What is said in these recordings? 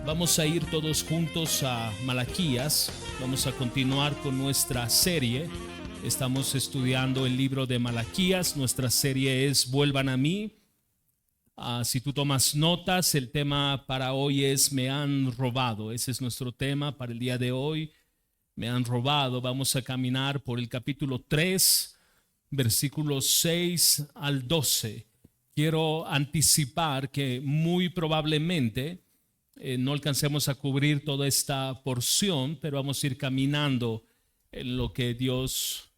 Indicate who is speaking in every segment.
Speaker 1: Vamos a ir todos juntos a Malaquías. Vamos a continuar con nuestra serie. Estamos estudiando el libro de Malaquías. Nuestra serie es Vuelvan a mí. Si tú tomas notas, el tema para hoy es Me han robado. Ese es nuestro tema para el día de hoy. Me han robado. Vamos a caminar por el capítulo 3, versículos 6 al 12. Quiero anticipar que muy probablemente no alcancemos a cubrir toda esta porción, pero vamos a ir caminando en lo que Dios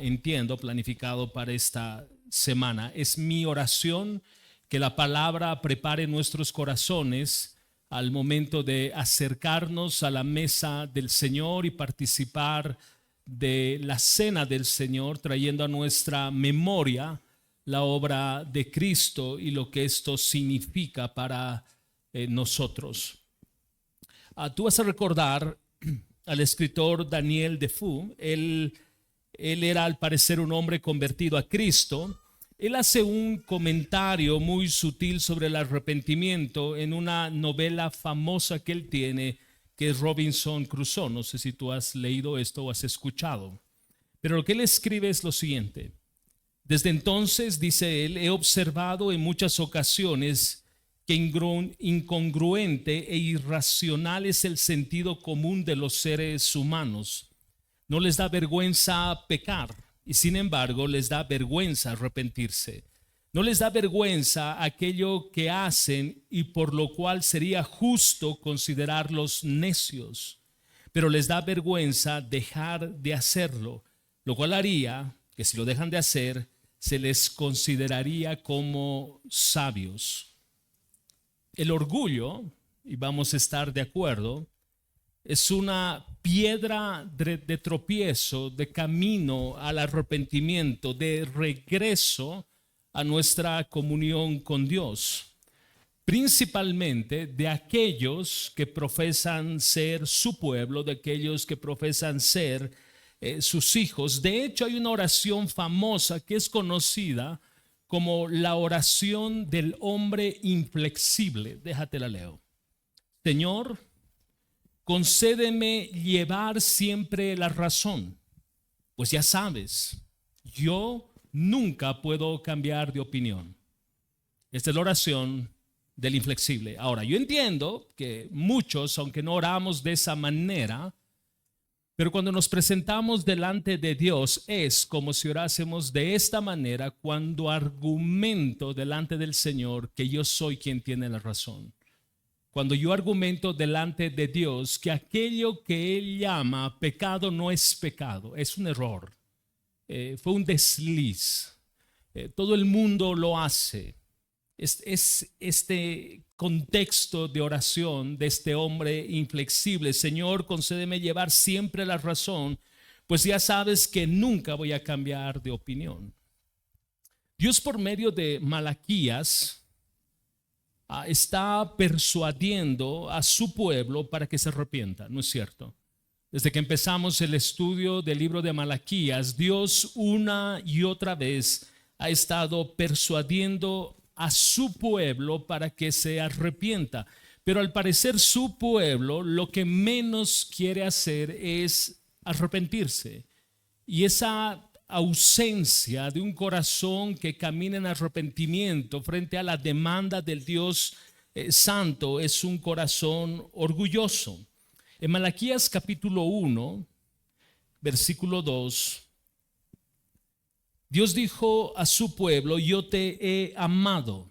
Speaker 1: entiendo, planificado para esta semana. Es mi oración que la palabra prepare nuestros corazones al momento de acercarnos a la mesa del Señor y participar de la cena del Señor, trayendo a nuestra memoria la obra de Cristo y lo que esto significa para nosotros. Tú vas a recordar al escritor Daniel Defoe. Él era al parecer un hombre convertido a Cristo. Él hace un comentario muy sutil sobre el arrepentimiento en una novela famosa que él tiene, que es Robinson Crusoe. No sé si tú has leído esto o has escuchado, pero lo que él escribe es lo siguiente: desde entonces, dice él, he observado en muchas ocasiones que incongruente e irracional es el sentido común de los seres humanos. No les da vergüenza pecar y sin embargo les da vergüenza arrepentirse. No les da vergüenza aquello que hacen y por lo cual sería justo considerarlos necios, pero les da vergüenza dejar de hacerlo, lo cual haría que si lo dejan de hacer se les consideraría como sabios. El orgullo, y vamos a estar de acuerdo, es una piedra de tropiezo, de camino al arrepentimiento, de regreso a nuestra comunión con Dios, principalmente de aquellos que profesan ser su pueblo, de aquellos que profesan ser sus hijos. De hecho, hay una oración famosa que es conocida como la oración del hombre inflexible. Déjate la leo. Señor, concédeme llevar siempre la razón, pues ya sabes, yo nunca puedo cambiar de opinión. Esta es la oración del inflexible. Ahora, yo entiendo que muchos, aunque no oramos de esa manera, pero cuando nos presentamos delante de Dios es como si orásemos de esta manera cuando argumento delante del Señor que yo soy quien tiene la razón. Cuando yo argumento delante de Dios que aquello que Él llama pecado no es pecado, es un error, fue un desliz, todo el mundo lo hace. Es este contexto de oración de este hombre inflexible. Señor, concédeme llevar siempre la razón, pues ya sabes que nunca voy a cambiar de opinión. Dios, por medio de Malaquías, está persuadiendo a su pueblo para que se arrepienta, ¿no es cierto? Desde que empezamos el estudio del libro de Malaquías, Dios una y otra vez ha estado persuadiendo a su pueblo para que se arrepienta. Pero al parecer su pueblo lo que menos quiere hacer es arrepentirse. Y esa ausencia de un corazón que camina en arrepentimiento frente a la demanda del Dios santo es un corazón orgulloso. En Malaquías capítulo 1, versículo 2, Dios dijo a su pueblo: yo te he amado.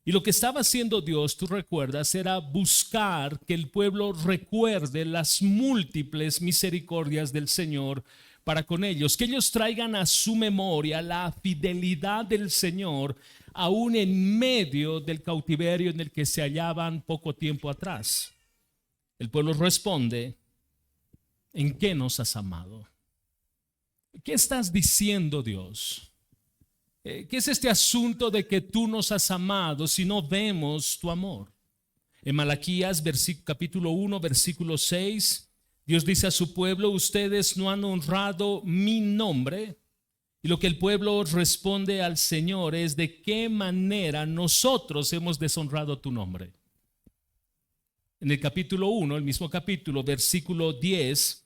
Speaker 1: Y lo que estaba haciendo Dios, tú recuerdas, era buscar que el pueblo recuerde las múltiples misericordias del Señor para con ellos, que ellos traigan a su memoria la fidelidad del Señor aún en medio del cautiverio en el que se hallaban poco tiempo atrás. El pueblo responde: ¿en qué nos has amado? ¿Qué estás diciendo, Dios? ¿Qué es este asunto de que tú nos has amado si no vemos tu amor? En Malaquías capítulo 1, versículo 6, Dios dice a su pueblo: ustedes no han honrado mi nombre. Y lo que el pueblo responde al Señor es: ¿de qué manera nosotros hemos deshonrado tu nombre? en el capítulo 1, el mismo capítulo, versículo 10,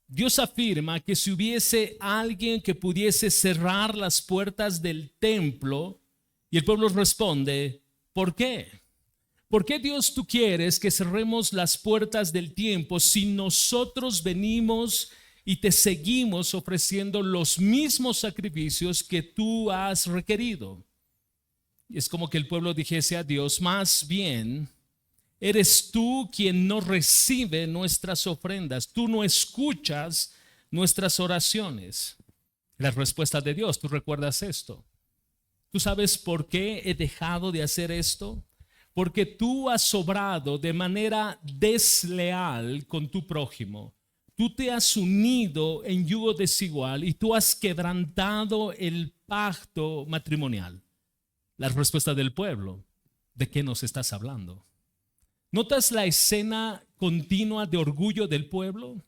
Speaker 1: Dios afirma que si hubiese alguien que pudiese cerrar las puertas del templo, y el pueblo responde, ¿por qué? ¿Por qué, Dios, tú quieres que cerremos las puertas del tiempo si nosotros venimos y te seguimos ofreciendo los mismos sacrificios que tú has requerido? Y es como que el pueblo dijese a Dios, más bien, eres tú quien no recibe nuestras ofrendas, tú no escuchas nuestras oraciones. La respuesta de Dios, ¿tú recuerdas esto? ¿Tú sabes por qué he dejado de hacer esto? Porque tú has obrado de manera desleal con tu prójimo. Tú te has unido en yugo desigual y tú has quebrantado el pacto matrimonial. La respuesta del pueblo, ¿de qué nos estás hablando? ¿Notas la escena continua de orgullo del pueblo?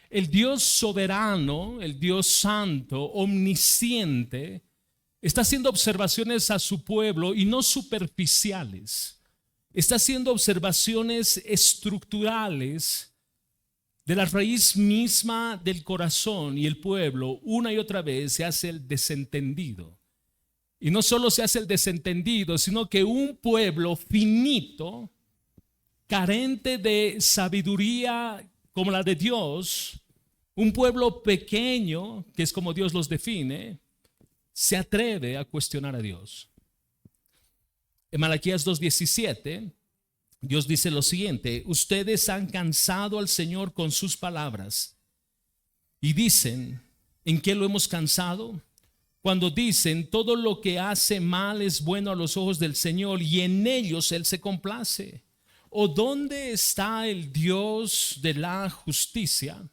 Speaker 1: El Dios soberano, el Dios santo, omnisciente, está haciendo observaciones a su pueblo y no superficiales. Está haciendo observaciones estructurales de la raíz misma del corazón, y el pueblo una y otra vez se hace el desentendido. Y no solo se hace el desentendido, sino que un pueblo finito, carente de sabiduría como la de Dios, un pueblo pequeño, que es como Dios los define, se atreve a cuestionar a Dios. En Malaquías 2:17, Dios dice lo siguiente: ustedes han cansado al Señor con sus palabras y dicen, ¿en qué lo hemos cansado? Cuando dicen, todo lo que hace mal es bueno a los ojos del Señor y en ellos Él se complace. ¿O dónde está el Dios de la justicia?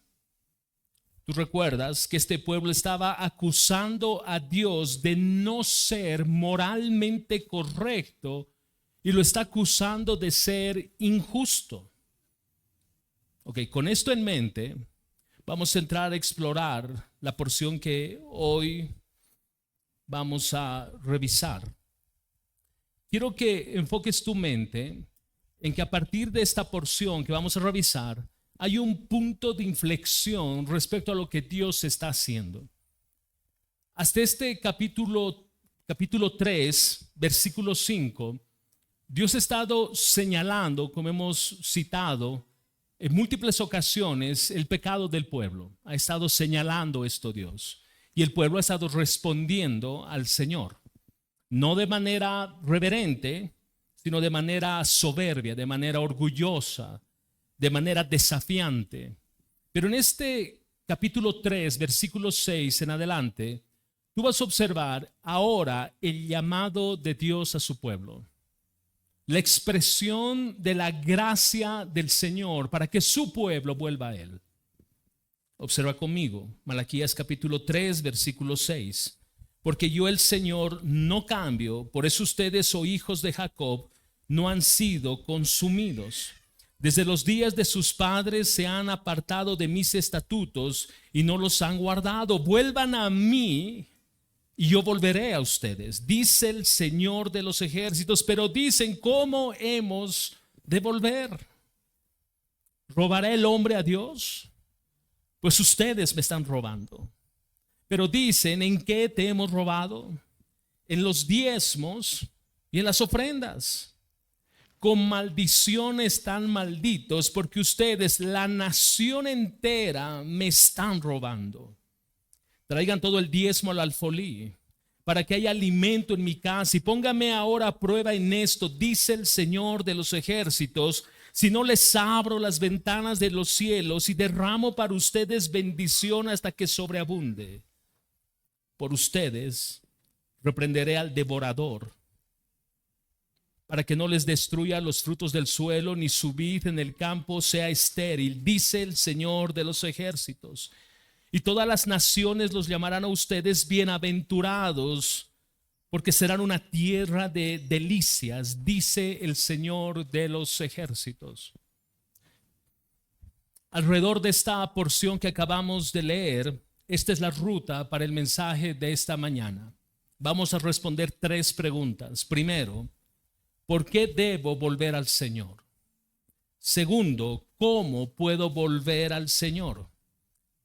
Speaker 1: Tú recuerdas que este pueblo estaba acusando a Dios de no ser moralmente correcto y lo está acusando de ser injusto. Ok, con esto en mente, vamos a entrar a explorar la porción que hoy vamos a revisar. Quiero que enfoques tu mente en que a partir de esta porción que vamos a revisar, hay un punto de inflexión respecto a lo que Dios está haciendo. Hasta este capítulo 3, versículo 5, Dios ha estado señalando, como hemos citado, en múltiples ocasiones el pecado del pueblo. Ha estado señalando esto Dios. Y el pueblo ha estado respondiendo al Señor. No de manera reverente, sino de manera soberbia, de manera orgullosa, de manera desafiante. Pero en este capítulo 3, versículo 6 en adelante, tú vas a observar ahora el llamado de Dios a su pueblo. La expresión de la gracia del Señor para que su pueblo vuelva a Él. Observa conmigo, Malaquías capítulo 3, versículo 6. Porque yo el Señor no cambio, por eso ustedes, oh hijos de Jacob, no han sido consumidos. Desde los días de sus padres se han apartado de mis estatutos y no los han guardado. Vuelvan a mí y yo volveré a ustedes, dice el Señor de los ejércitos. Pero dicen, ¿cómo hemos de volver? ¿Robará el hombre a Dios? Pues ustedes me están robando. Pero dicen, ¿en qué te hemos robado? En los diezmos y en las ofrendas. Con maldición están malditos, porque ustedes, la nación entera, me están robando. Traigan todo el diezmo al alfolí, para que haya alimento en mi casa, y póngame ahora a prueba en esto, dice el Señor de los ejércitos, si no les abro las ventanas de los cielos y derramo para ustedes bendición hasta que sobreabunde. Por ustedes reprenderé al devorador, para que no les destruya los frutos del suelo, ni su vid en el campo sea estéril, dice el Señor de los ejércitos. Y todas las naciones los llamarán a ustedes bienaventurados, porque serán una tierra de delicias, dice el Señor de los ejércitos. Alrededor de esta porción que acabamos de leer, esta es la ruta para el mensaje de esta mañana. Vamos a responder 3 preguntas. Primero, ¿por qué debo volver al Señor? Segundo, ¿cómo puedo volver al Señor?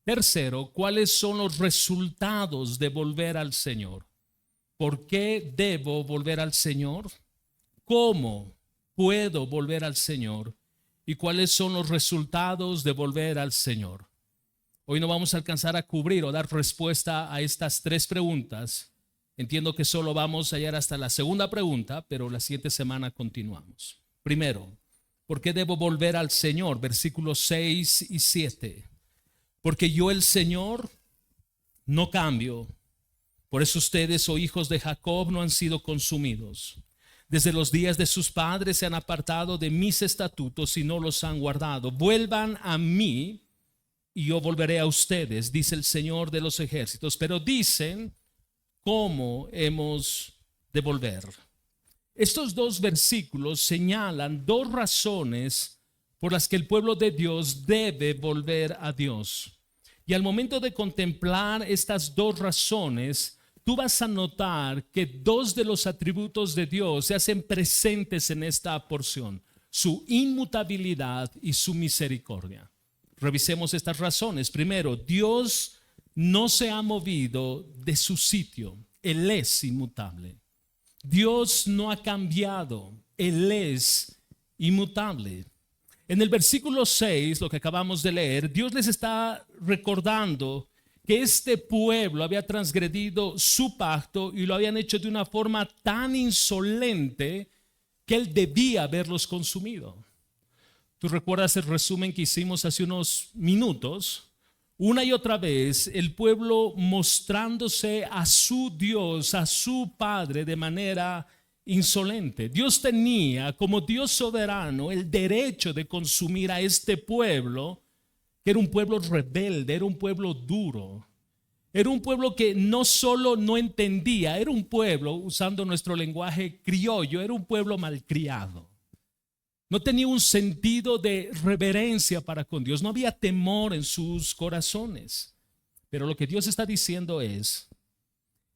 Speaker 1: Tercero, ¿cuáles son los resultados de volver al Señor? ¿Por qué debo volver al Señor? ¿Cómo puedo volver al Señor? ¿Y cuáles son los resultados de volver al Señor? Hoy no vamos a alcanzar a cubrir o dar respuesta a estas tres preguntas. Entiendo que solo vamos a llegar hasta la segunda pregunta, pero la siguiente semana continuamos. Primero, ¿por qué debo volver al Señor? Versículos 6 y 7. Porque yo, el Señor, no cambio. Por eso ustedes, oh hijos de Jacob, no han sido consumidos. Desde los días de sus padres se han apartado de mis estatutos y no los han guardado. Vuelvan a mí y yo volveré a ustedes, dice el Señor de los ejércitos. Pero dicen, ¿cómo hemos de volver? Estos dos versículos señalan dos razones por las que el pueblo de Dios debe volver a Dios. Y al momento de contemplar estas dos razones, tú vas a notar que dos de los atributos de Dios se hacen presentes en esta porción: su inmutabilidad y su misericordia. Revisemos estas razones. Primero, Dios no se ha movido de su sitio. Él es inmutable. Dios no ha cambiado. Él es inmutable. En el versículo 6, lo que acabamos de leer, Dios les está recordando que este pueblo había transgredido su pacto y lo habían hecho de una forma tan insolente que Él debía haberlos consumido. ¿Tú recuerdas el resumen que hicimos hace unos minutos? Una y otra vez el pueblo mostrándose a su Dios, a su Padre de manera insolente. Dios tenía como Dios soberano el derecho de consumir a este pueblo, que era un pueblo rebelde, era un pueblo duro. Era un pueblo que no solo no entendía, era un pueblo, usando nuestro lenguaje criollo, era un pueblo malcriado. No tenía un sentido de reverencia para con Dios. No había temor en sus corazones. Pero lo que Dios está diciendo es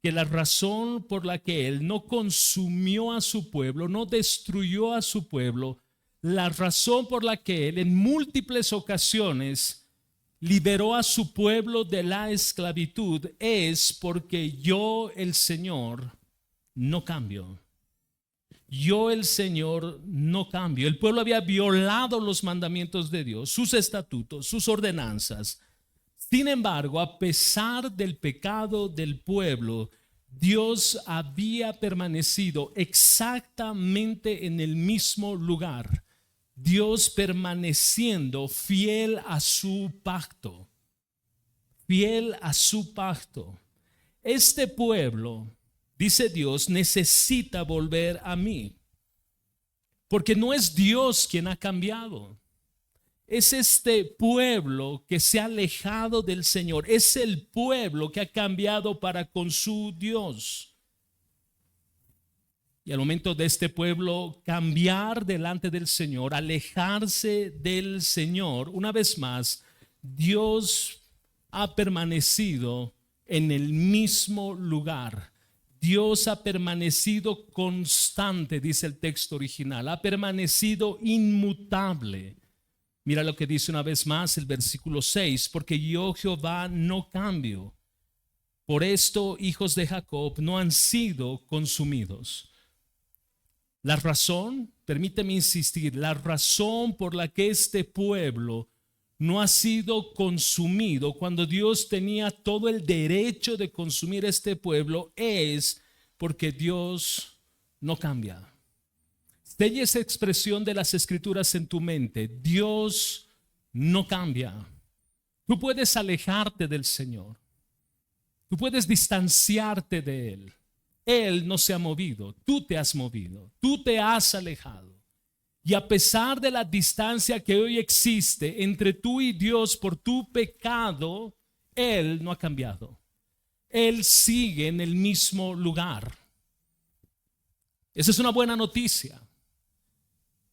Speaker 1: que la razón por la que Él no consumió a su pueblo, no destruyó a su pueblo, la razón por la que Él en múltiples ocasiones liberó a su pueblo de la esclavitud es porque yo, el Señor, no cambio. Yo, el Señor, no cambio. El pueblo había violado los mandamientos de Dios, sus estatutos, sus ordenanzas. Sin embargo, a pesar del pecado del pueblo, Dios había permanecido exactamente en el mismo lugar. Dios permaneciendo fiel a su pacto. Fiel a su pacto. Este pueblo, dice Dios, necesita volver a mí. Porque no es Dios quien ha cambiado. Es este pueblo que se ha alejado del Señor. Es el pueblo que ha cambiado para con su Dios. Y al momento de este pueblo cambiar delante del Señor, alejarse del Señor, una vez más, Dios ha permanecido en el mismo lugar. Dios ha permanecido constante, dice el texto original, ha permanecido inmutable. Mira lo que dice una vez más el versículo 6, porque yo, Jehová, no cambio. Por esto, hijos de Jacob no han sido consumidos. La razón, permíteme insistir, la razón por la que este pueblo no ha sido consumido cuando Dios tenía todo el derecho de consumir este pueblo es porque Dios no cambia. Sella esa expresión de las Escrituras en tu mente. Dios no cambia. Tú puedes alejarte del Señor. Tú puedes distanciarte de Él. Él no se ha movido. Tú te has movido. Tú te has alejado. Y a pesar de la distancia que hoy existe entre tú y Dios por tu pecado, Él no ha cambiado. Él sigue en el mismo lugar. Esa es una buena noticia.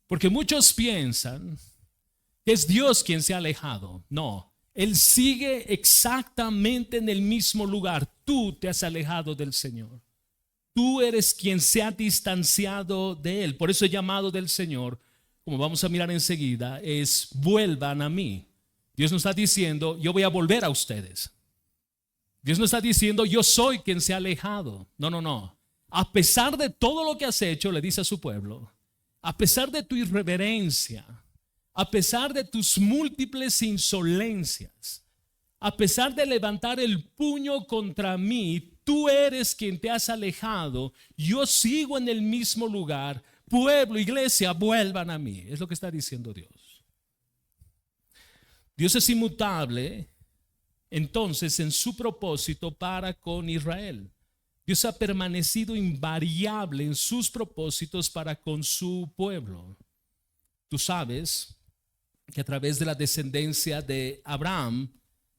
Speaker 1: Porque muchos piensan que es Dios quien se ha alejado. No, Él sigue exactamente en el mismo lugar. Tú te has alejado del Señor. Tú eres quien se ha distanciado de Él. Por eso he llamado del Señor, como vamos a mirar enseguida, es vuelvan a mí. Dios no está diciendo, yo voy a volver a ustedes. Dios no está diciendo, yo soy quien se ha alejado. No, no, no. A pesar de todo lo que has hecho, le dice a su pueblo, a pesar de tu irreverencia, a pesar de tus múltiples insolencias, a pesar de levantar el puño contra mí, tú eres quien te has alejado. Yo sigo en el mismo lugar. Pueblo, iglesia, vuelvan a mí. Es lo que está diciendo Dios. Dios es inmutable, entonces, en su propósito para con Israel. Dios ha permanecido invariable en sus propósitos para con su pueblo. Tú sabes que a través de la descendencia de Abraham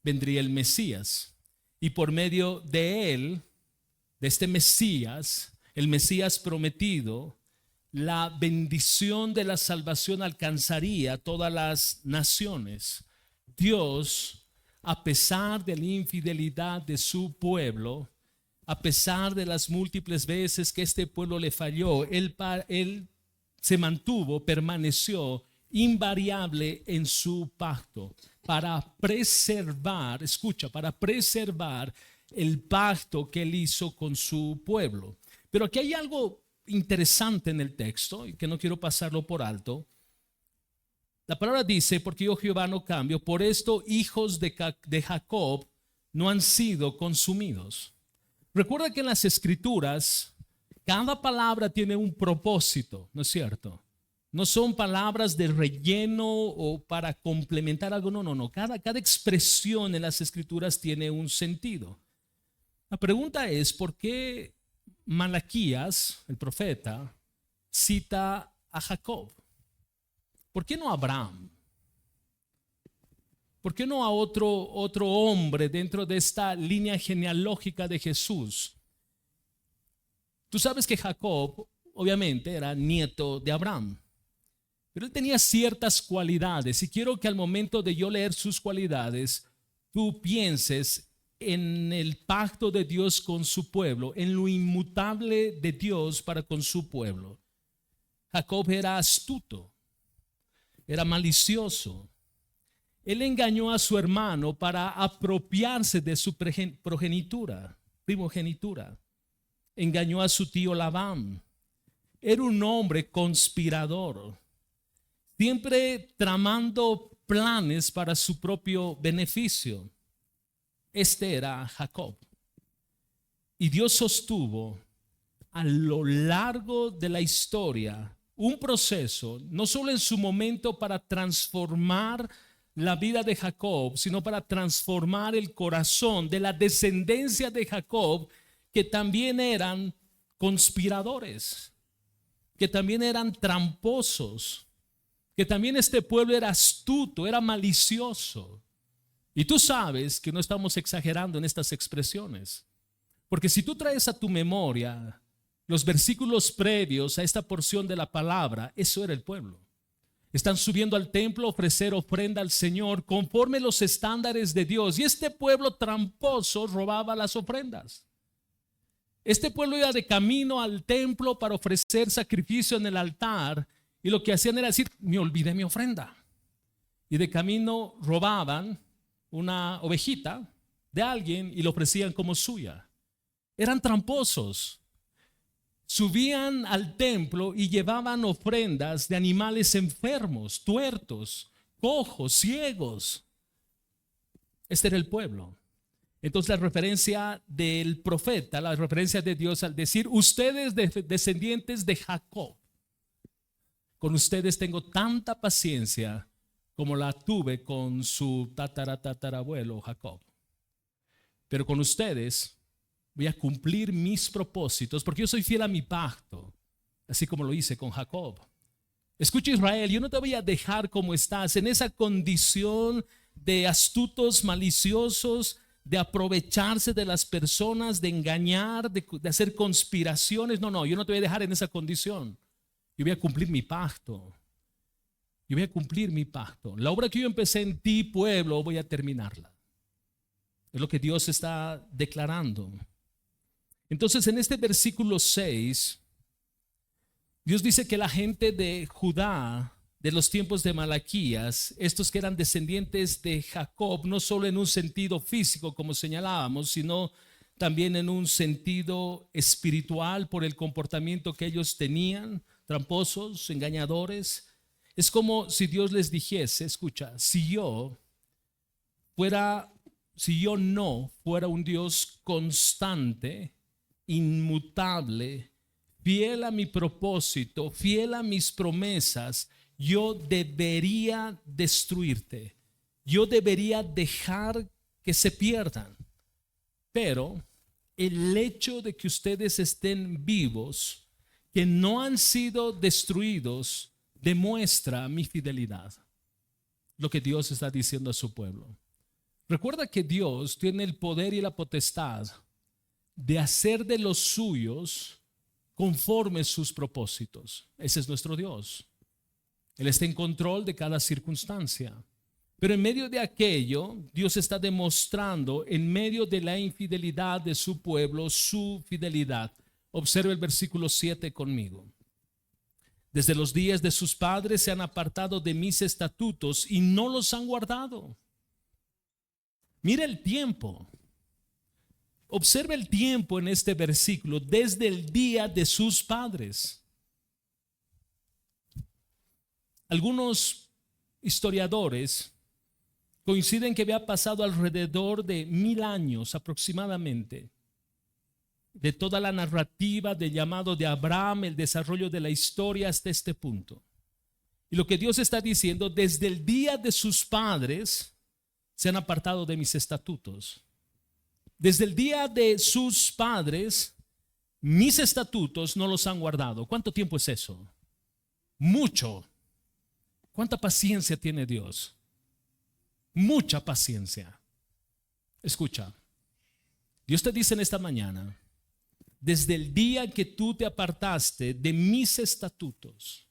Speaker 1: vendría el Mesías. Y por medio de él, de este Mesías, el Mesías prometido, la bendición de la salvación alcanzaría a todas las naciones. Dios, a pesar de la infidelidad de su pueblo, a pesar de las múltiples veces que este pueblo le falló, él se mantuvo, permaneció invariable en su pacto para preservar, escucha, para preservar el pacto que él hizo con su pueblo. Pero aquí hay algo interesante en el texto y que no quiero pasarlo por alto. La palabra dice, porque yo Jehová no cambio, por esto hijos de Jacob no han sido consumidos. Recuerda que en las escrituras cada palabra tiene un propósito, ¿no es cierto? No son palabras de relleno o para complementar algo, no. Cada expresión en las escrituras tiene un sentido. La pregunta es, ¿por qué Malaquías, el profeta, cita a Jacob? ¿Por qué no a Abraham? ¿Por qué no a otro hombre dentro de esta línea genealógica de Jesús? Tú sabes que Jacob, obviamente, era nieto de Abraham, pero él tenía ciertas cualidades y quiero que al momento de yo leer sus cualidades, tú pienses en el pacto de Dios con su pueblo, en lo inmutable de Dios para con su pueblo. Jacob era astuto, era malicioso. Él engañó a su hermano para apropiarse de su primogenitura. Engañó a su tío Labán. Era un hombre conspirador, siempre tramando planes para su propio beneficio. Este era Jacob. Y Dios sostuvo a lo largo de la historia un proceso, no solo en su momento para transformar la vida de Jacob, sino para transformar el corazón de la descendencia de Jacob, que también eran conspiradores, que también eran tramposos, que también este pueblo era astuto, era malicioso. Y tú sabes que no estamos exagerando en estas expresiones, porque si tú traes a tu memoria los versículos previos a esta porción de la palabra, eso era el pueblo. Están subiendo al templo a ofrecer ofrenda al Señor conforme los estándares de Dios. Y este pueblo tramposo robaba las ofrendas. Este pueblo iba de camino al templo para ofrecer sacrificio en el altar. Y lo que hacían era decir, me olvidé mi ofrenda. Y de camino robaban una ovejita de alguien y lo ofrecían como suya. Eran tramposos. Subían al templo y llevaban ofrendas de animales enfermos, tuertos, cojos, ciegos. Este era el pueblo. Entonces la referencia del profeta, la referencia de Dios al decir, ustedes descendientes de Jacob, con ustedes tengo tanta paciencia como la tuve con su tatarabuelo Jacob. Pero con ustedes voy a cumplir mis propósitos porque yo soy fiel a mi pacto, así como lo hice con Jacob. Escucha, Israel, yo no te voy a dejar como estás en esa condición de astutos, maliciosos, de aprovecharse de las personas, de engañar, de hacer conspiraciones. No, yo no te voy a dejar en esa condición. Yo voy a cumplir mi pacto. Yo voy a cumplir mi pacto. La obra que yo empecé en ti, pueblo, voy a terminarla. Es lo que Dios está declarando. Entonces en este versículo 6, Dios dice que la gente de Judá de los tiempos de Malaquías, estos que eran descendientes de Jacob, no solo en un sentido físico como señalábamos, sino también en un sentido espiritual por el comportamiento que ellos tenían, tramposos, engañadores. Es como si Dios les dijese, escucha, si yo no fuera un Dios constante, inmutable, fiel a mi propósito, fiel a mis promesas, yo debería destruirte. Yo debería dejar que se pierdan. Pero el hecho de que ustedes estén vivos, que no han sido destruidos, demuestra mi fidelidad. Lo que Dios está diciendo a su pueblo. Recuerda que Dios tiene el poder y la potestad de hacer de los suyos conforme sus propósitos. Ese es nuestro Dios. Él está en control de cada circunstancia. Pero en medio de aquello, Dios está demostrando en medio de la infidelidad de su pueblo, su fidelidad. Observe el versículo 7 conmigo. Desde los días de sus padres se han apartado de mis estatutos y no los han guardado. Mira el tiempo. Observa el tiempo en este versículo, desde el día de sus padres. Algunos historiadores coinciden que había pasado alrededor de 1000 años aproximadamente de toda la narrativa del llamado de Abraham, el desarrollo de la historia hasta este punto. Y lo que Dios está diciendo, desde el día de sus padres se han apartado de mis estatutos. Desde el día de sus padres, mis estatutos no los han guardado. ¿Cuánto tiempo es eso? Mucho. ¿Cuánta paciencia tiene Dios? Mucha paciencia. Escucha, Dios te dice en esta mañana, desde el día que tú te apartaste de mis estatutos,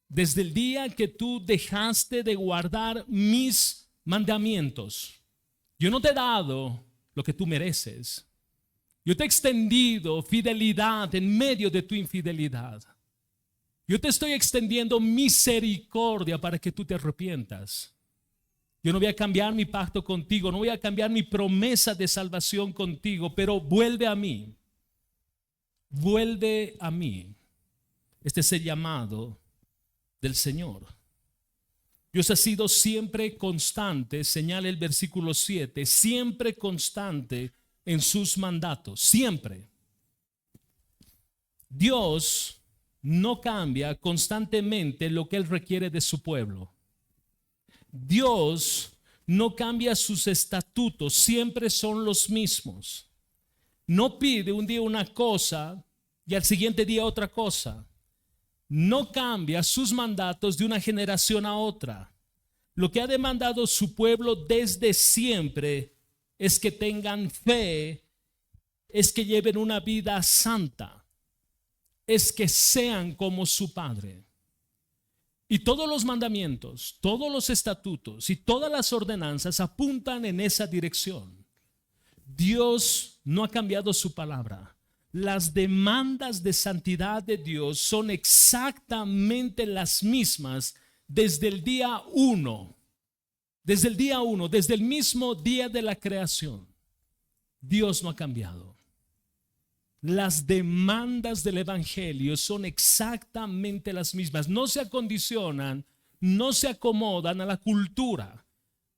Speaker 1: desde el día que tú dejaste de guardar mis mandamientos, yo no te he dado lo que tú mereces. Yo te he extendido fidelidad en medio de tu infidelidad. Yo te estoy extendiendo misericordia para que tú te arrepientas. Yo no voy a cambiar mi pacto contigo, no voy a cambiar mi promesa de salvación contigo, pero vuelve a mí. Vuelve a mí. Este es el llamado del Señor. Dios ha sido siempre constante, señala el versículo 7, siempre constante en sus mandatos, siempre. Dios no cambia constantemente lo que Él requiere de su pueblo. Dios no cambia sus estatutos, siempre son los mismos. No pide un día una cosa y al siguiente día otra cosa. No cambia sus mandatos de una generación a otra. Lo que ha demandado su pueblo desde siempre es que tengan fe, es que lleven una vida santa, es que sean como su Padre. Y todos los mandamientos, todos los estatutos y todas las ordenanzas apuntan en esa dirección. Dios no ha cambiado su palabra. Las demandas de santidad de Dios son exactamente las mismas desde el día 1. Desde el día 1, desde el mismo día de la creación. Dios no ha cambiado. Las demandas del evangelio son exactamente las mismas. No se acondicionan, no se acomodan a la cultura.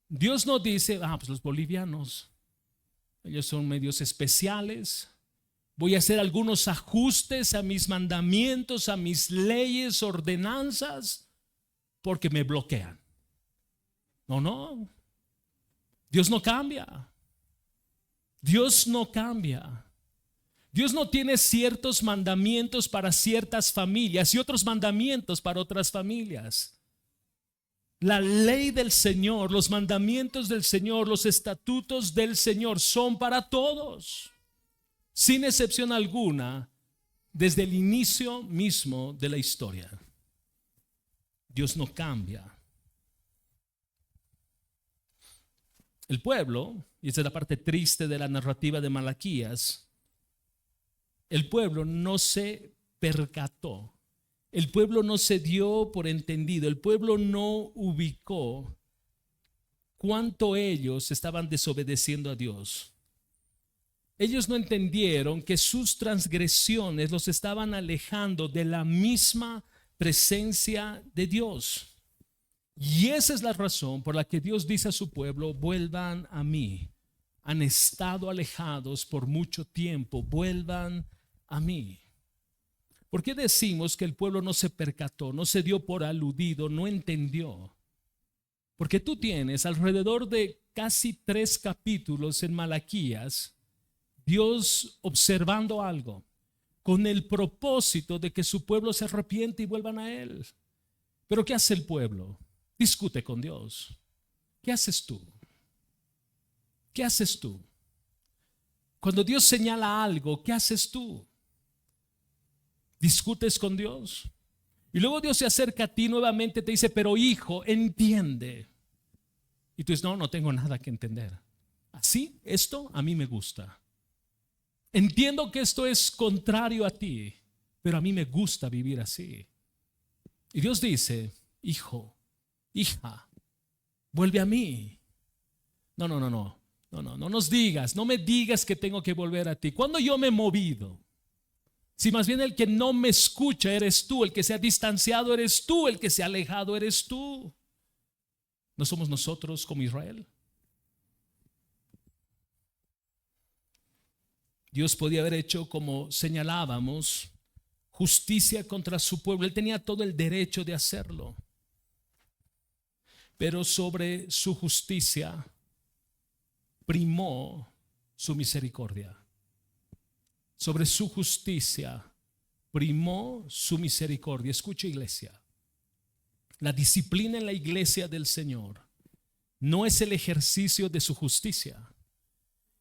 Speaker 1: Dios no dice, pues los bolivianos, ellos son medios especiales. Voy a hacer algunos ajustes a mis mandamientos, a mis leyes, ordenanzas, porque me bloquean. No. Dios no cambia. Dios no cambia. Dios no tiene ciertos mandamientos para ciertas familias y otros mandamientos para otras familias. La ley del Señor, los mandamientos del Señor, los estatutos del Señor son para todos, sin excepción alguna, desde el inicio mismo de la historia. Dios no cambia. El pueblo, y esta es la parte triste de la narrativa de Malaquías, el pueblo no se percató El pueblo no se dio por entendido, el pueblo no ubicó cuánto ellos estaban desobedeciendo a Dios. Ellos no entendieron que sus transgresiones los estaban alejando de la misma presencia de Dios. Y esa es la razón por la que Dios dice a su pueblo: vuelvan a mí. Han estado alejados por mucho tiempo, vuelvan a mí. ¿Por qué decimos que el pueblo no se percató, no se dio por aludido, no entendió? Porque tú tienes alrededor de casi 3 capítulos en Malaquías, Dios observando algo, con el propósito de que su pueblo se arrepiente y vuelvan a Él. Pero ¿qué hace el pueblo? Discute con Dios. ¿Qué haces tú? ¿Qué haces tú? Cuando Dios señala algo, ¿qué haces tú? ¿Discutes con Dios? Y luego Dios se acerca a ti nuevamente, te dice: pero hijo, entiende. Y tú dices: no tengo nada que entender. Así, esto a mí me gusta. Entiendo que esto es contrario a ti, pero a mí me gusta vivir así. Y Dios dice: hijo, hija, vuelve a mí. No nos digas, no me digas que tengo que volver a ti. ¿Cuándo yo me he movido? Si más bien el que no me escucha eres tú, el que se ha distanciado eres tú, el que se ha alejado eres tú. ¿No somos nosotros como Israel? Dios podía haber hecho, como señalábamos, justicia contra su pueblo. Él tenía todo el derecho de hacerlo. Pero sobre su justicia primó su misericordia. Sobre su justicia primó su misericordia. Escucha, iglesia, la disciplina en la iglesia del Señor no es el ejercicio de su justicia,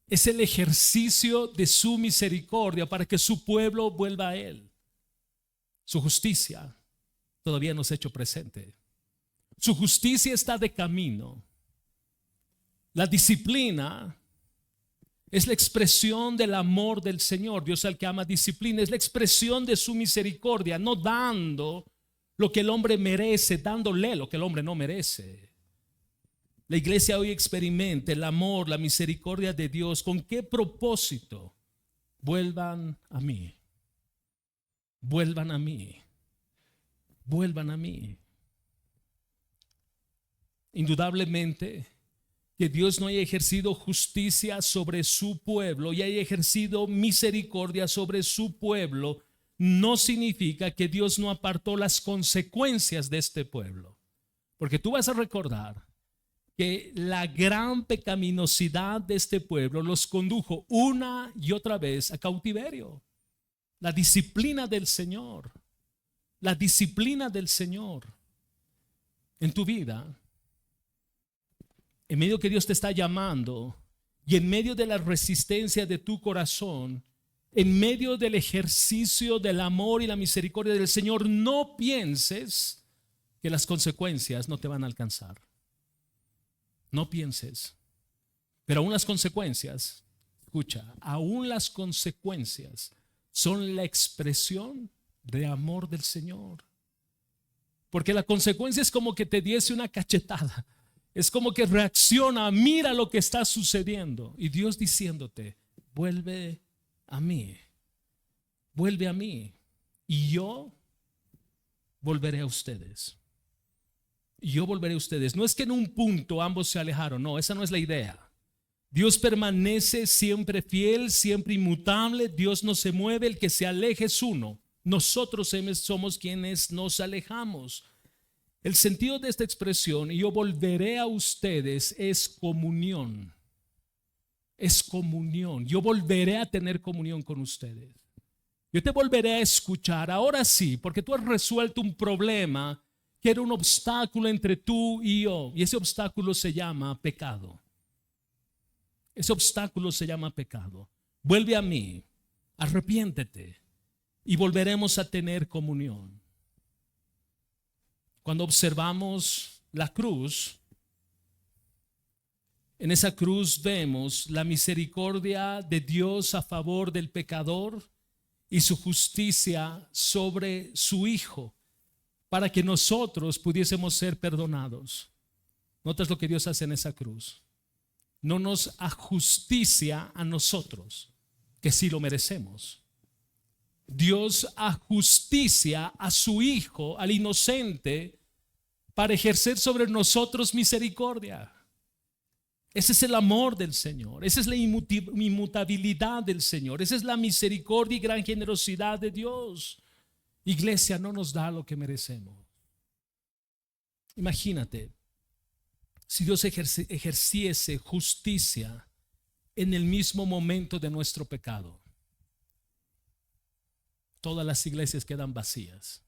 Speaker 1: es el ejercicio de su misericordia para que su pueblo vuelva a Él. Su justicia todavía no se ha hecho presente. Su justicia está de camino. La disciplina es la expresión del amor del Señor. Dios, al que ama, disciplina. Es la expresión de su misericordia, no dando lo que el hombre merece, dándole lo que el hombre no merece. La iglesia hoy experimenta el amor, la misericordia de Dios. ¿Con qué propósito? Vuelvan a mí. Vuelvan a mí. Vuelvan a mí. Indudablemente que Dios no haya ejercido justicia sobre su pueblo y haya ejercido misericordia sobre su pueblo, no significa que Dios no apartó las consecuencias de este pueblo. Porque tú vas a recordar que la gran pecaminosidad de este pueblo los condujo una y otra vez a cautiverio. La disciplina del Señor, la disciplina del Señor en tu vida, en medio que Dios te está llamando y en medio de la resistencia de tu corazón, en medio del ejercicio del amor y la misericordia del Señor, no pienses que las consecuencias no te van a alcanzar. No pienses. Pero aún las consecuencias, escucha, aún las consecuencias son la expresión de amor del Señor. Porque la consecuencia es como que te diese una cachetada. Es como que reacciona, mira lo que está sucediendo. Y Dios diciéndote: vuelve a mí. Vuelve a mí. Y yo volveré a ustedes. Y yo volveré a ustedes. No es que en un punto ambos se alejaron. No, esa no es la idea. Dios permanece siempre fiel, siempre inmutable. Dios no se mueve. El que se aleje es uno. Nosotros somos quienes nos alejamos. El sentido de esta expresión, y yo volveré a ustedes, es comunión. Es comunión. Yo volveré a tener comunión con ustedes. Yo te volveré a escuchar. Ahora sí, porque tú has resuelto un problema que era un obstáculo entre tú y yo. Y ese obstáculo se llama pecado. Ese obstáculo se llama pecado. Vuelve a mí, arrepiéntete y volveremos a tener comunión. Cuando observamos la cruz, en esa cruz vemos la misericordia de Dios a favor del pecador y su justicia sobre su Hijo. para que nosotros pudiésemos ser perdonados. ¿Notas lo que Dios hace en esa cruz? No nos ajusticia a nosotros, que sí lo merecemos. Dios ajusticia a su Hijo, al inocente, para ejercer sobre nosotros misericordia. Ese es el amor del Señor, esa es la inmutabilidad del Señor, esa es la misericordia y gran generosidad de Dios. Iglesia, no nos da lo que merecemos. Imagínate, si Dios ejerciese justicia en el mismo momento de nuestro pecado, todas las iglesias quedan vacías.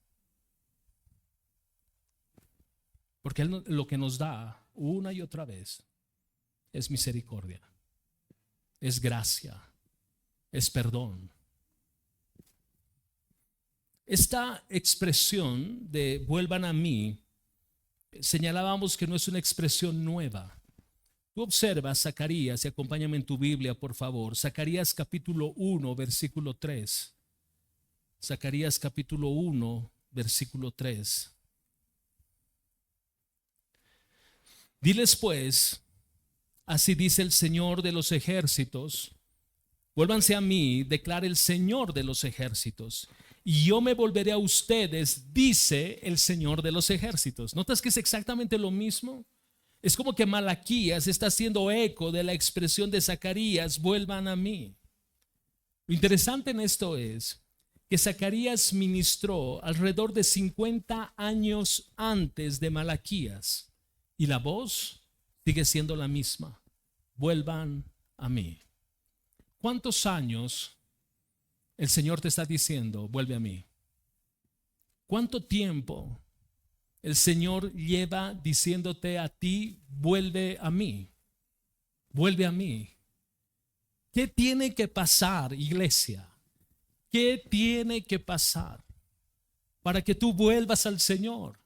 Speaker 1: Porque Él lo que nos da una y otra vez es misericordia, es gracia, es perdón. Esta expresión de vuelvan a mí, señalábamos que no es una expresión nueva. Tú observas Zacarías, y acompáñame en tu Biblia por favor, Zacarías capítulo 1 versículo 3. Zacarías capítulo 1 versículo 3. Diles pues, así dice el Señor de los ejércitos, vuélvanse a mí, declara el Señor de los ejércitos, y yo me volveré a ustedes, dice el Señor de los ejércitos. ¿Notas que es exactamente lo mismo? Es como que Malaquías está haciendo eco de la expresión de Zacarías, vuelvan a mí. Lo interesante en esto es que Zacarías ministró alrededor de 50 años antes de Malaquías, y la voz sigue siendo la misma: vuelvan a mí. ¿Cuántos años el Señor te está diciendo, vuelve a mí? ¿Cuánto tiempo el Señor lleva diciéndote a ti, vuelve a mí? Vuelve a mí. ¿Qué tiene que pasar, iglesia? ¿Qué tiene que pasar para que tú vuelvas al Señor?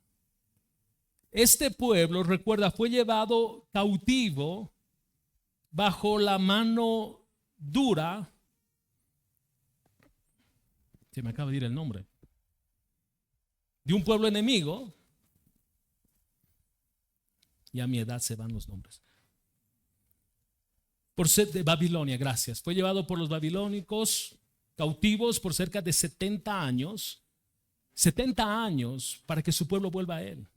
Speaker 1: Este pueblo, recuerda, fue llevado cautivo bajo la mano dura. Se me acaba de ir el nombre. De un pueblo enemigo. Y a mi edad se van los nombres. Por ser de Babilonia, gracias. Fue llevado por los babilónicos cautivos por cerca de 70 años. 70 años para que su pueblo vuelva a él.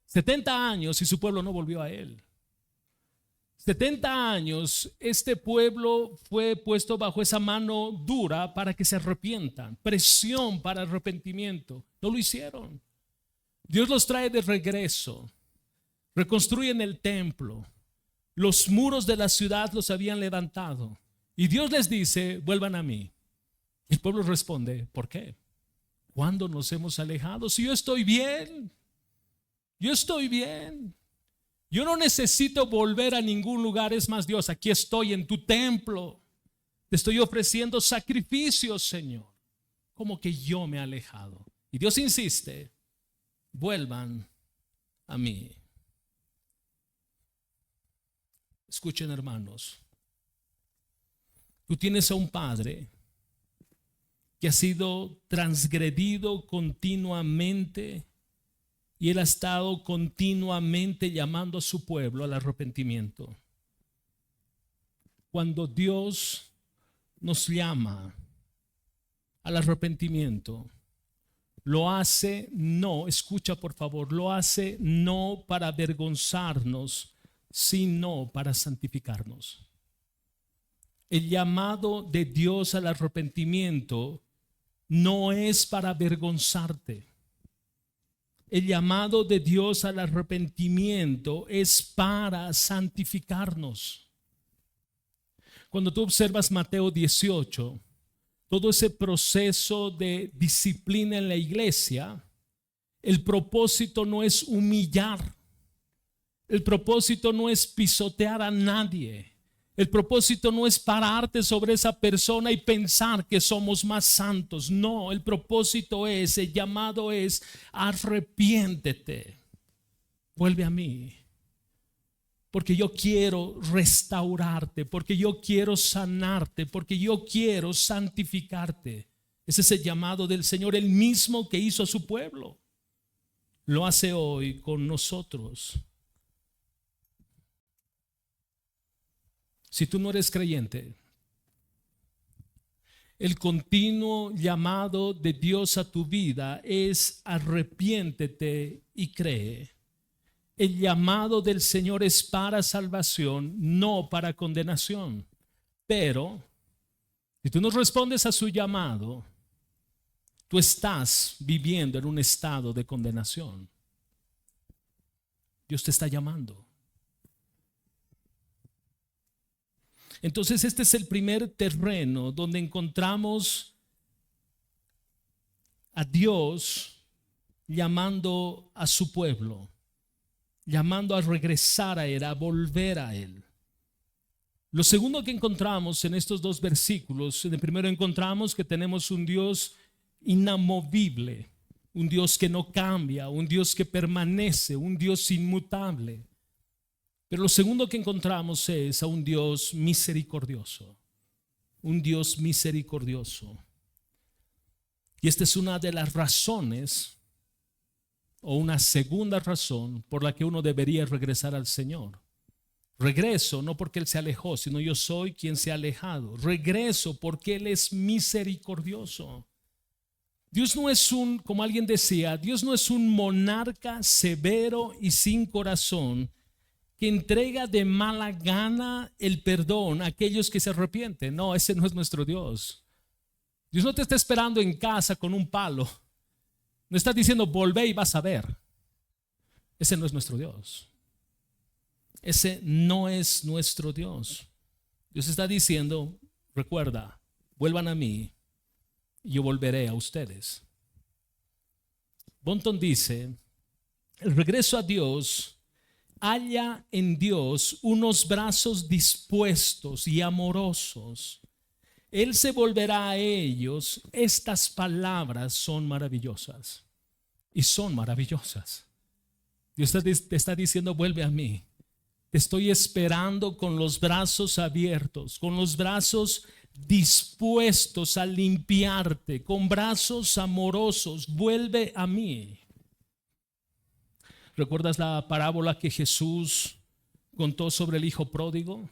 Speaker 1: 70 años y su pueblo no volvió a él. 70 años este pueblo fue puesto bajo esa mano dura para que se arrepientan. Presión para arrepentimiento. No lo hicieron. Dios los trae de regreso. Reconstruyen el templo. Los muros de la ciudad los habían levantado. Y Dios les dice, vuelvan a mí. El pueblo responde, ¿por qué? ¿Cuándo nos hemos alejado? Si yo estoy bien. Yo estoy bien. Yo no necesito volver a ningún lugar. Es más, Dios, aquí estoy en tu templo. Te estoy ofreciendo sacrificios, Señor. Como que yo me he alejado. Y Dios insiste, vuelvan a mí. Escuchen, hermanos. Tú tienes a un padre que ha sido transgredido continuamente. Y Él ha estado continuamente llamando a su pueblo al arrepentimiento. Cuando Dios nos llama al arrepentimiento, lo hace no, escucha por favor, lo hace no para avergonzarnos, sino para santificarnos. El llamado de Dios al arrepentimiento no es para avergonzarte. El llamado de Dios al arrepentimiento es para santificarnos. Cuando tú observas Mateo 18, todo ese proceso de disciplina en la iglesia, el propósito no es humillar, el propósito no es pisotear a nadie. El propósito no es pararte sobre esa persona y pensar que somos más santos. No, el propósito es, el llamado es, arrepiéntete, vuelve a mí. Porque yo quiero restaurarte, porque yo quiero sanarte, porque yo quiero santificarte. Ese es el llamado del Señor, el mismo que hizo a su pueblo. lo hace hoy con nosotros. Si tú no eres creyente, el continuo llamado de Dios a tu vida es arrepiéntete y cree. El llamado del Señor es para salvación, no para condenación. Pero si tú no respondes a su llamado, tú estás viviendo en un estado de condenación. Dios te está llamando. Entonces este es el primer terreno donde encontramos a Dios llamando a su pueblo, llamando a regresar a Él, a volver a Él. Lo segundo que encontramos en estos dos versículos, en el primero encontramos que tenemos un Dios inamovible, un Dios que no cambia, un Dios que permanece, un Dios inmutable. Pero lo segundo que encontramos es a un Dios misericordioso, un Dios misericordioso. Y esta es una de las razones, o una segunda razón por la que uno debería regresar al Señor. Regreso no porque Él se alejó, sino yo soy quien se ha alejado. Regreso porque Él es misericordioso. Dios no es como alguien decía, Dios no es un monarca severo y sin corazón que entrega de mala gana el perdón a aquellos que se arrepienten. No, ese no es nuestro Dios. Dios no te está esperando en casa con un palo. No está diciendo volvé y vas a ver. Ese no es nuestro Dios. Ese no es nuestro Dios. Dios está diciendo, recuerda, vuelvan a mí y yo volveré a ustedes. Bunton dice, el regreso a Dios halla en Dios unos brazos dispuestos y amorosos. Él se volverá a ellos. Estas palabras son maravillosas. Y son maravillosas. Dios te está diciendo, vuelve a mí. Te estoy esperando con los brazos abiertos, con los brazos dispuestos a limpiarte, con brazos amorosos. Vuelve a mí. ¿Recuerdas la parábola que Jesús contó sobre el hijo pródigo?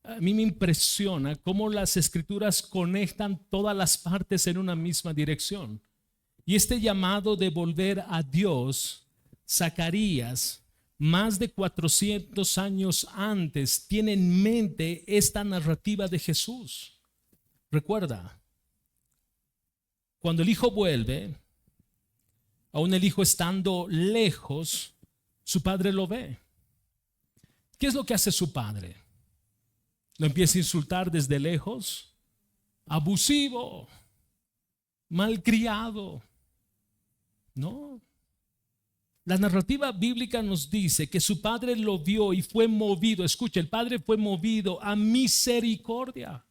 Speaker 1: A mí me impresiona cómo las escrituras conectan todas las partes en una misma dirección. Y este llamado de volver a Dios, Zacarías, más de 400 años antes, tiene en mente esta narrativa de Jesús. Recuerda, cuando el hijo vuelve, aún el hijo estando lejos, su padre lo ve. ¿Qué es lo que hace su padre? Lo empieza a insultar desde lejos. Abusivo, malcriado. No. La narrativa bíblica nos dice que su padre lo vio y fue movido. Escucha, el padre fue movido a misericordia.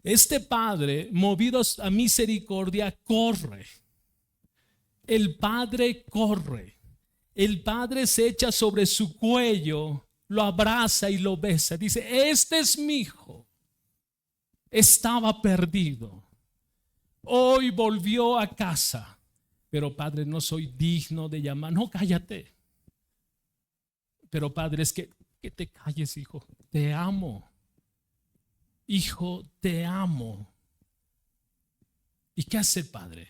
Speaker 1: Este padre, movido a misericordia, corre. El padre corre. El padre se echa sobre su cuello, lo abraza y lo besa. Dice, este es mi hijo. Estaba perdido. Hoy volvió a casa. Pero padre, no soy digno de llamar. No, cállate. Pero padre, es que te calles, hijo. Te amo. Hijo, te amo. ¿Y qué hace el padre?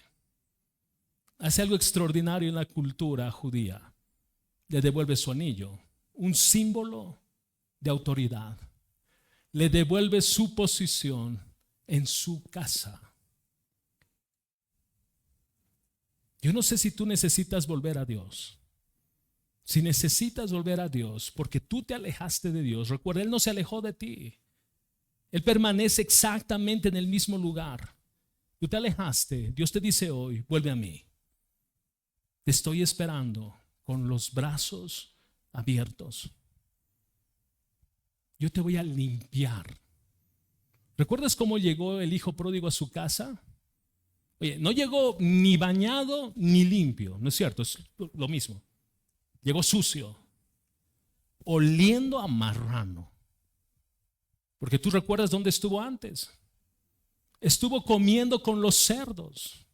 Speaker 1: Hace algo extraordinario en la cultura judía. Le devuelve su anillo, un símbolo de autoridad. Le devuelve su posición en su casa. Yo no sé si tú necesitas volver a Dios. Si necesitas volver a Dios porque tú te alejaste de Dios, recuerda, Él no se alejó de ti. Él permanece exactamente en el mismo lugar. Tú te alejaste. Dios te dice hoy, vuelve a mí. Te estoy esperando con los brazos abiertos. Yo te voy a limpiar. ¿Recuerdas cómo llegó el hijo pródigo a su casa? Oye, no llegó ni bañado ni limpio, ¿no es cierto? Es lo mismo. Llegó sucio, oliendo a marrano. Porque tú recuerdas dónde estuvo antes. Estuvo comiendo con los cerdos.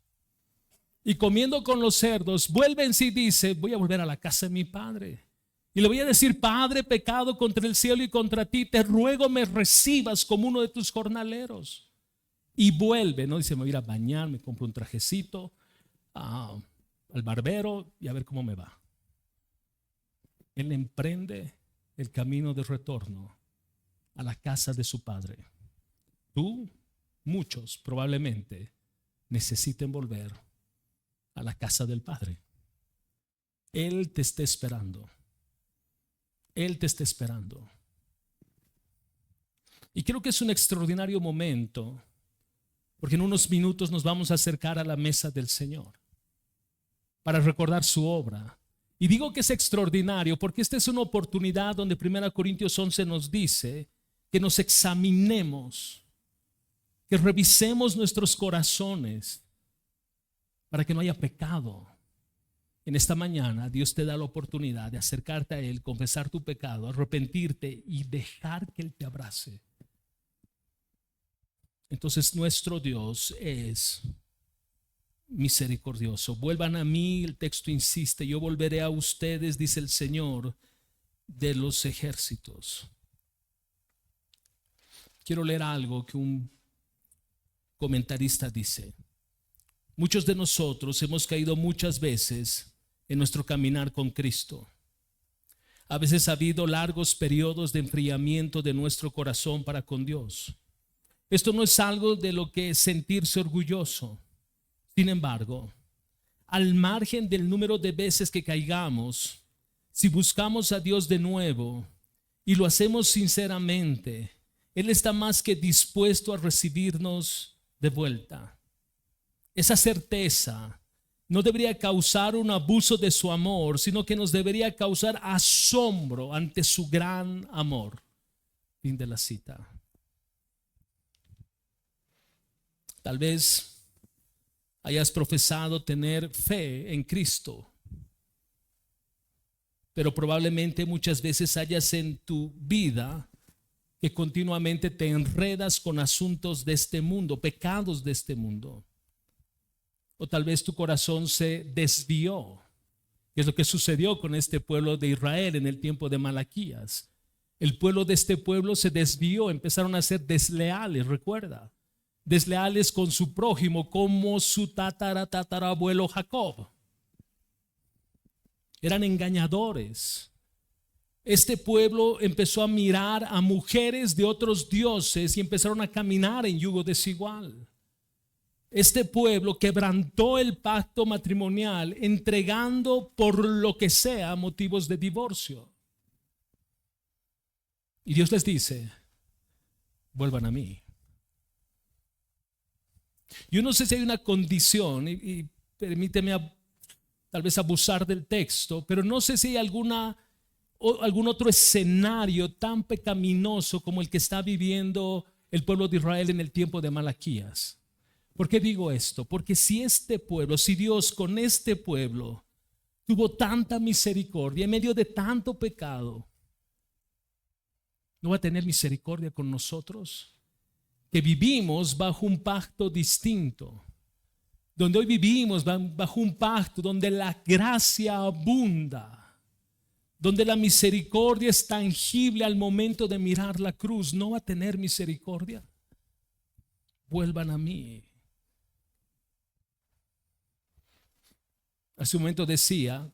Speaker 1: y comiendo con los cerdos, vuelve en sí y dice, voy a volver a la casa de mi padre. Y le voy a decir, Padre, he pecado contra el cielo y contra ti, te ruego me recibas como uno de tus jornaleros. Y vuelve, no dice, me voy a ir a bañar, me compro un trajecito al barbero y a ver cómo me va. Él emprende el camino de retorno a la casa de su padre. Tú, muchos probablemente necesiten volver a la casa del Padre. Él te está esperando. Él te está esperando. Y creo que es un extraordinario momento, porque en unos minutos nos vamos a acercar a la mesa del Señor para recordar su obra. Y digo que es extraordinario porque esta es una oportunidad donde 1 Corintios 11 nos dice que nos examinemos, que revisemos nuestros corazones para que no haya pecado. En esta mañana Dios te da la oportunidad de acercarte a Él, confesar tu pecado, arrepentirte y dejar que Él te abrace. Entonces nuestro Dios es misericordioso. Vuelvan a mí, el texto insiste, yo volveré a ustedes, dice el Señor de los ejércitos. Quiero leer algo que un comentarista dice. Muchos de nosotros hemos caído muchas veces en nuestro caminar con Cristo. A veces ha habido largos periodos de enfriamiento de nuestro corazón para con Dios. Esto no es algo de lo que sentirse orgulloso. Sin embargo, al margen del número de veces que caigamos, si buscamos a Dios de nuevo y lo hacemos sinceramente, Él está más que dispuesto a recibirnos de vuelta. Esa certeza no debería causar un abuso de su amor, sino que nos debería causar asombro ante su gran amor. Fin de la cita. Tal vez hayas profesado tener fe en Cristo, pero probablemente muchas veces hayas en tu vida que continuamente te enredas con asuntos de este mundo, pecados de este mundo. O tal vez tu corazón se desvió, que es lo que sucedió con este pueblo de Israel en el tiempo de Malaquías. El pueblo de este pueblo se desvió, empezaron a ser desleales, recuerda. Desleales con su prójimo, como su tatarabuelo Jacob. Eran engañadores. Este pueblo empezó a mirar a mujeres de otros dioses y empezaron a caminar en yugo desigual. Este pueblo quebrantó el pacto matrimonial, entregando por lo que sea motivos de divorcio. Y Dios les dice, vuelvan a mí. Yo no sé si hay una condición, y permíteme tal vez abusar del texto, pero no sé si hay algún otro escenario tan pecaminoso como el que está viviendo el pueblo de Israel en el tiempo de Malaquías. ¿Por qué digo esto? Porque si Dios con este pueblo tuvo tanta misericordia en medio de tanto pecado, ¿no va a tener misericordia con nosotros? Que vivimos bajo un pacto distinto, donde hoy vivimos bajo un pacto donde la gracia abunda, donde la misericordia es tangible al momento de mirar la cruz. ¿No va a tener misericordia? Vuelvan a mí. Hace un momento decía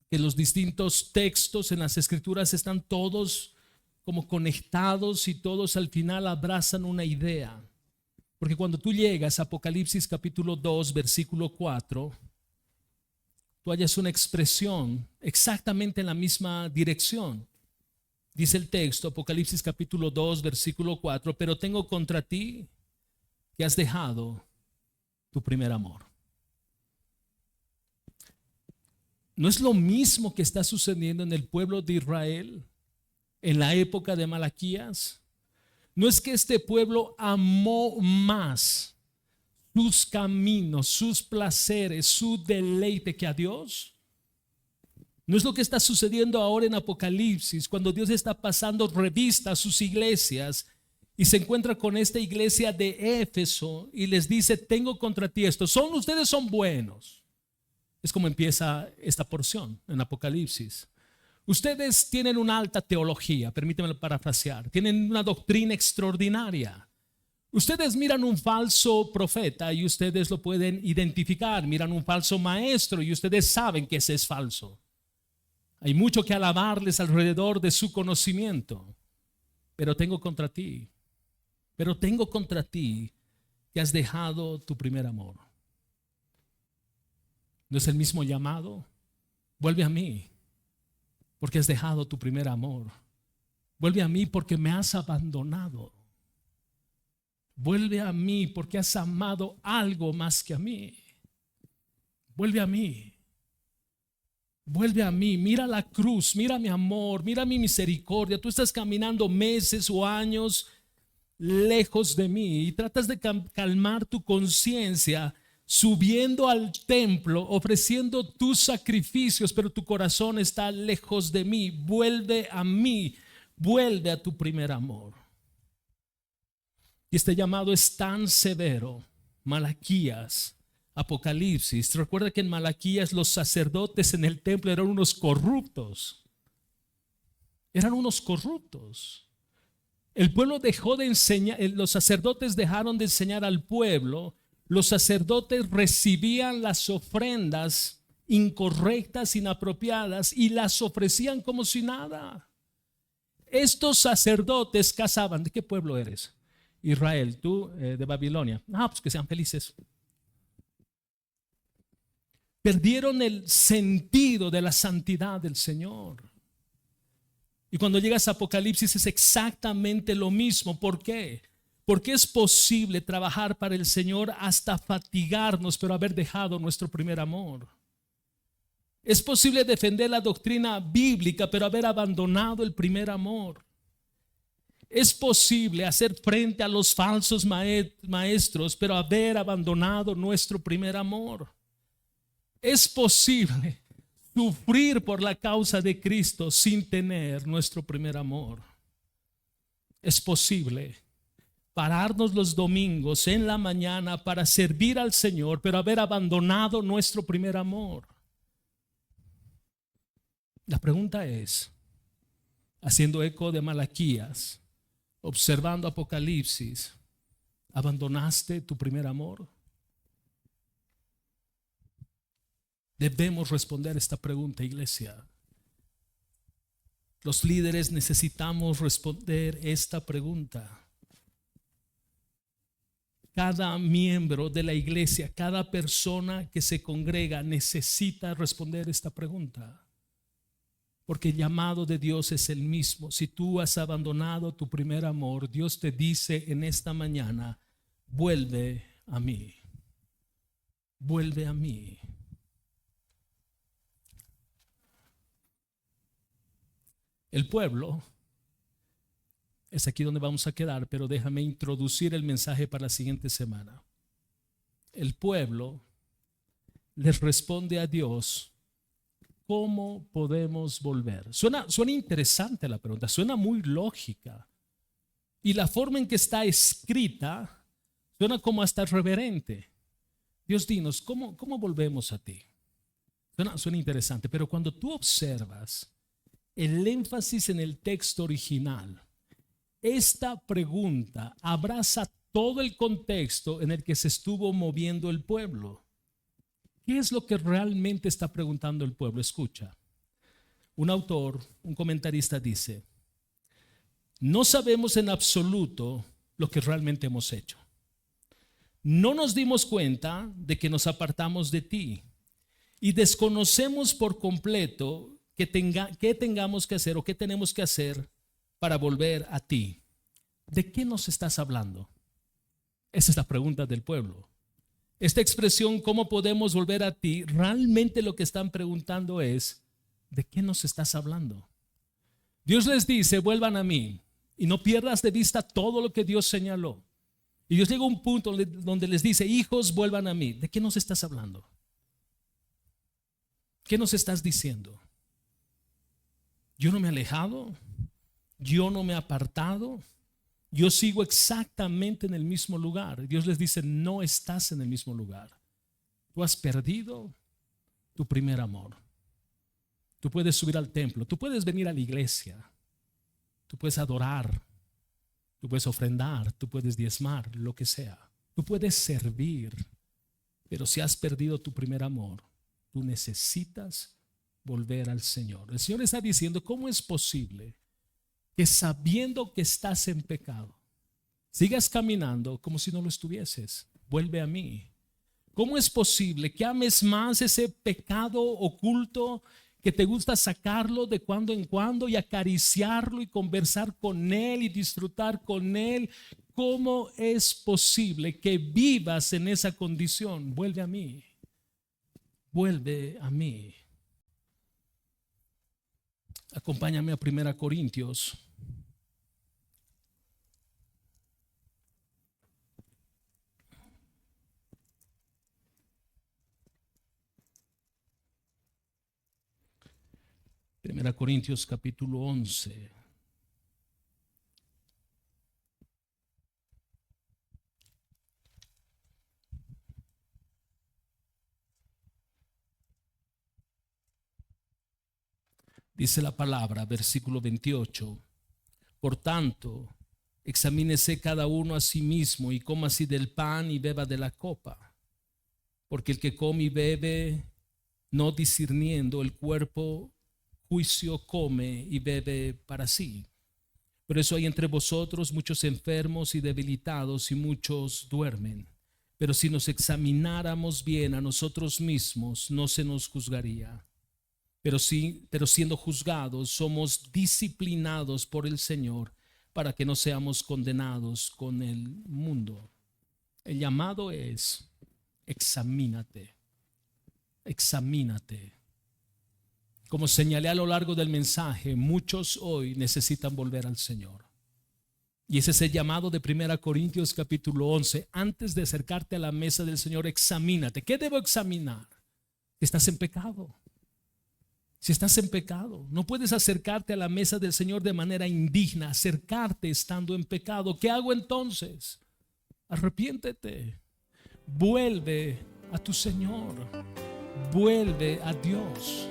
Speaker 1: que los distintos textos en las Escrituras están todos como conectados y todos al final abrazan una idea. Porque cuando tú llegas a Apocalipsis capítulo 2 versículo 4, tú hallas una expresión exactamente en la misma dirección. Dice el texto, Apocalipsis capítulo 2 versículo 4, pero tengo contra ti que has dejado tu primer amor. ¿No es lo mismo que está sucediendo en el pueblo de Israel en la época de Malaquías? ¿No es que este pueblo amó más sus caminos, sus placeres, su deleite que a Dios? ¿No es lo que está sucediendo ahora en Apocalipsis, cuando Dios está pasando revista a sus iglesias y se encuentra con esta iglesia de Éfeso y les dice: tengo contra ti esto, ustedes son buenos. Es como empieza esta porción en Apocalipsis. Ustedes tienen una alta teología, permítanme parafrasear, tienen una doctrina extraordinaria. Ustedes miran un falso profeta y ustedes lo pueden identificar, miran un falso maestro y ustedes saben que ese es falso. Hay mucho que alabarles alrededor de su conocimiento, pero tengo contra ti que has dejado tu primer amor. ¿No es el mismo llamado? Vuelve a mí, porque has dejado tu primer amor. Vuelve a mí porque me has abandonado. Vuelve a mí porque has amado algo más que a mí. Vuelve a mí. Vuelve a mí, mira la cruz, mira mi amor, mira mi misericordia. Tú estás caminando meses o años lejos de mí y tratas de calmar tu conciencia subiendo al templo, ofreciendo tus sacrificios, pero tu corazón está lejos de mí. Vuelve a mí, vuelve a tu primer amor. Y este llamado es tan severo. Malaquías, Apocalipsis. Recuerda que en Malaquías los sacerdotes en el templo eran unos corruptos. Eran unos corruptos. El pueblo dejó de enseñar, los sacerdotes dejaron de enseñar al pueblo. Los sacerdotes recibían las ofrendas incorrectas, inapropiadas y las ofrecían como si nada. Estos sacerdotes cazaban. ¿De qué pueblo eres? Israel, tú de Babilonia. Pues que sean felices. Perdieron el sentido de la santidad del Señor. Y cuando llegas a Apocalipsis es exactamente lo mismo. ¿Por qué? Porque es posible trabajar para el Señor hasta fatigarnos, pero haber dejado nuestro primer amor. Es posible defender la doctrina bíblica, pero haber abandonado el primer amor. Es posible hacer frente a los falsos maestros, pero haber abandonado nuestro primer amor. Es posible sufrir por la causa de Cristo sin tener nuestro primer amor. Es posible pararnos los domingos en la mañana para servir al Señor, pero haber abandonado nuestro primer amor. La pregunta es, haciendo eco de Malaquías, observando Apocalipsis, ¿abandonaste tu primer amor? Debemos responder esta pregunta, iglesia. Los líderes necesitamos responder esta pregunta. Cada miembro de la iglesia, cada persona que se congrega necesita responder esta pregunta. Porque el llamado de Dios es el mismo. Si tú has abandonado tu primer amor, Dios te dice en esta mañana: vuelve a mí. Vuelve a mí. El pueblo, es aquí donde vamos a quedar, pero déjame introducir el mensaje para la siguiente semana. El pueblo les responde a Dios: ¿cómo podemos volver? Suena interesante la pregunta, suena muy lógica. Y la forma en que está escrita suena como hasta reverente. Dios, dinos, ¿cómo volvemos a ti? Suena interesante, pero cuando tú observas el énfasis en el texto original, esta pregunta abraza todo el contexto en el que se estuvo moviendo el pueblo. ¿Qué es lo que realmente está preguntando el pueblo? Escucha, un autor, un comentarista dice: no sabemos en absoluto lo que realmente hemos hecho. No nos dimos cuenta de que nos apartamos de ti y desconocemos por completo qué tengamos que hacer o qué tenemos que hacer para volver a ti. ¿De qué nos estás hablando? Esa es la pregunta del pueblo. Esta expresión, ¿cómo podemos volver a ti? Realmente lo que están preguntando es: ¿de qué nos estás hablando? Dios les dice: vuelvan a mí y no pierdas de vista todo lo que Dios señaló. Y Dios llega a un punto donde les dice: hijos, vuelvan a mí. ¿De qué nos estás hablando? ¿Qué nos estás diciendo? Yo no me he alejado, yo no me he apartado, Yo sigo exactamente en el mismo lugar. Dios les dice, no estás en el mismo lugar. Tú has perdido tu primer amor. Tú puedes subir al templo, tú puedes venir a la iglesia, tú puedes adorar, tú puedes ofrendar, tú puedes diezmar, lo que sea. Tú puedes servir, pero si has perdido tu primer amor, tú necesitas volver al Señor. El Señor está diciendo, ¿cómo es posible que sabiendo que estás en pecado, sigas caminando como si no lo estuvieses? Vuelve a mí. ¿Cómo es posible que ames más ese pecado oculto, que te gusta sacarlo de cuando en cuando y acariciarlo y conversar con él y disfrutar con él? ¿Cómo es posible que vivas en esa condición? Vuelve a mí. Vuelve a mí. Acompáñame a 1 Corintios. Primera Corintios capítulo 11. Dice la palabra, versículo 28. Por tanto, examínese cada uno a sí mismo y coma así del pan y beba de la copa. Porque el que come y bebe, no discerniendo el cuerpo, juicio come y bebe para sí. Por eso hay entre vosotros muchos enfermos y debilitados y muchos duermen. Pero si nos examináramos bien a nosotros mismos, no se nos juzgaría. Pero siendo juzgados, somos disciplinados por el Señor para que no seamos condenados con el mundo. El llamado es: examínate, examínate. Como señalé a lo largo del mensaje, muchos hoy necesitan volver al Señor. Y ese es el llamado de 1 Corintios capítulo 11. Antes de acercarte a la mesa del Señor, examínate. ¿Qué debo examinar? ¿Estás en pecado? Si estás en pecado, no puedes acercarte a la mesa del Señor de manera indigna, acercarte estando en pecado. ¿Qué hago entonces? Arrepiéntete, vuelve a tu Señor, vuelve a Dios.